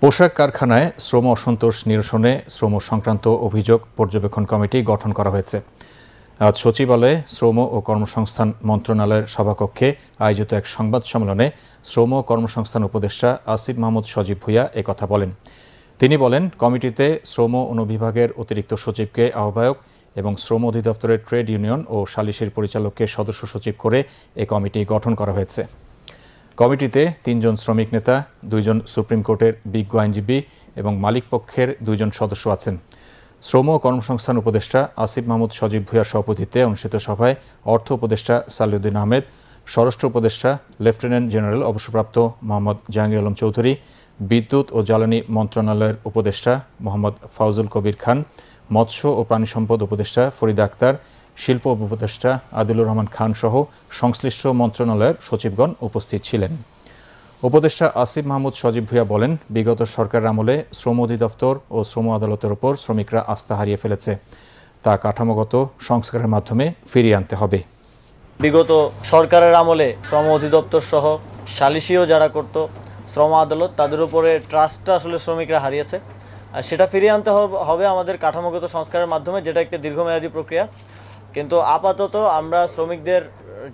পোশাক কারখানায় শ্রম অসন্তোষ নিরসনে শ্রম সংক্রান্ত অভিযোগ পর্যবেক্ষণ কমিটি গঠন করা হয়েছে। আজ সচিবালয়ে শ্রম ও কর্মসংস্থান মন্ত্রণালয়ের সভাকক্ষে আয়োজিত এক সংবাদ সম্মেলনে শ্রম ও কর্মসংস্থান উপদেষ্টা আসিফ মাহমুদ সজীব ভূঁইয়া একথা বলেন। তিনি বলেন, কমিটিতে শ্রম অনুবিভাগের অতিরিক্ত সচিবকে আহ্বায়ক এবং শ্রম অধিদপ্তরের ট্রেড ইউনিয়ন ও সালিসির পরিচালককে সদস্য সচিব করে এ কমিটি গঠন করা হয়েছে। কমিটিতে ৩ জন শ্রমিক নেতা, ২ জন সুপ্রিম কোর্টের বিজ্ঞ আইনজীবী এবং মালিক পক্ষের ২ জন সদস্য আছেন। শ্রম ও কর্মসংস্থান উপদেষ্টা আসিফ মাহমুদ সজীব ভূঁইয়ার সভাপতিত্বে অনুষ্ঠিত সভায় অর্থ উপদেষ্টা সালেউদ্দিন আহমেদ, স্বরাষ্ট্র উপদেষ্টা লেফটেন্যান্ট জেনারেল অবসরপ্রাপ্ত মোহাম্মদ জাহাঙ্গীর আলম চৌধুরী, বিদ্যুৎ ও জ্বালানি মন্ত্রণালয়ের উপদেষ্টা মোহাম্মদ ফাউজুল কবির খান, মৎস্য ও প্রাণী সম্পদ উপদেষ্টা ফরিদা আক্তার, শিল্প উপদেষ্টা আদিলুর রহমান খান সহ সংশ্লিষ্ট মন্ত্রণালয়ের সচিবগণ উপস্থিত ছিলেন। উপদেষ্টা আসিফ মাহমুদ সজীব ভূঁইয়া বলেন, বিগত সরকারের আমলে শ্রম অধিদপ্তর ও শ্রম আদালতের ওপর শ্রমিকরা আস্থা হারিয়ে ফেলেছে। তা কাঠামোগত সংস্কারের মাধ্যমে ফিরিয়ে আনতে হবে। বিগত সরকারের আমলে শ্রম অধিদপ্তর সহ সালিসিও যারা করত, শ্রম আদালত, তাদের উপরে ট্রাস্টটা আসলে শ্রমিকরা হারিয়েছে। আর সেটা ফিরিয়ে আনতে হবে আমাদের কাঠামোগত সংস্কারের মাধ্যমে, যেটা একটা দীর্ঘমেয়াদী প্রক্রিয়া। কিন্তু আপাতত আমরা শ্রমিকদের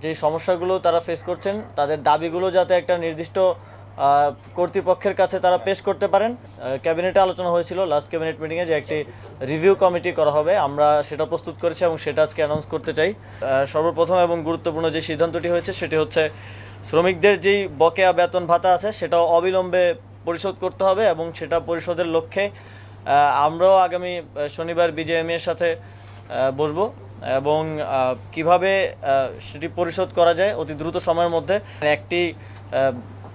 যে সমস্যাগুলো তারা ফেস করছেন, তাদের দাবিগুলো যাতে একটা নির্দিষ্ট কর্তৃপক্ষের কাছে তারা পেশ করতে পারেন। ক্যাবিনেটে আলোচনা হয়েছিল লাস্ট ক্যাবিনেট মিটিংয়ে যে একটি রিভিউ কমিটি করা হবে। আমরা সেটা প্রস্তুত করেছি এবং সেটা আজকে অ্যানাউন্স করতে চাই। সর্বপ্রথম এবং গুরুত্বপূর্ণ যে সিদ্ধান্তটি হয়েছে সেটি হচ্ছে, শ্রমিকদের যেই বকেয়া বেতন ভাতা আছে সেটাও অবিলম্বে পরিশোধ করতে হবে এবং সেটা পরিশোধের লক্ষ্যে আমরাও আগামী শনিবার বিজেএমই এর সাথে বসবো এবং কিভাবে সেটি পরিশোধ করা যায় অতি দ্রুত সময়ের মধ্যে। একটি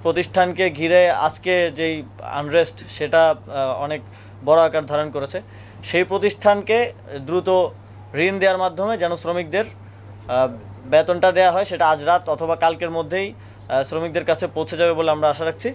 প্রতিষ্ঠানকে ঘিরে আজকে যেই আনরেস্ট, সেটা অনেক বড় আকার ধারণ করেছে। সেই প্রতিষ্ঠানকে দ্রুত ঋণ দেওয়ার মাধ্যমে যেন শ্রমিকদের বেতনটা দেওয়া হয়, সেটা আজ রাত অথবা কালকের মধ্যেই শ্রমিকদের কাছে পৌঁছে যাবে বলে আমরা আশা রাখছি।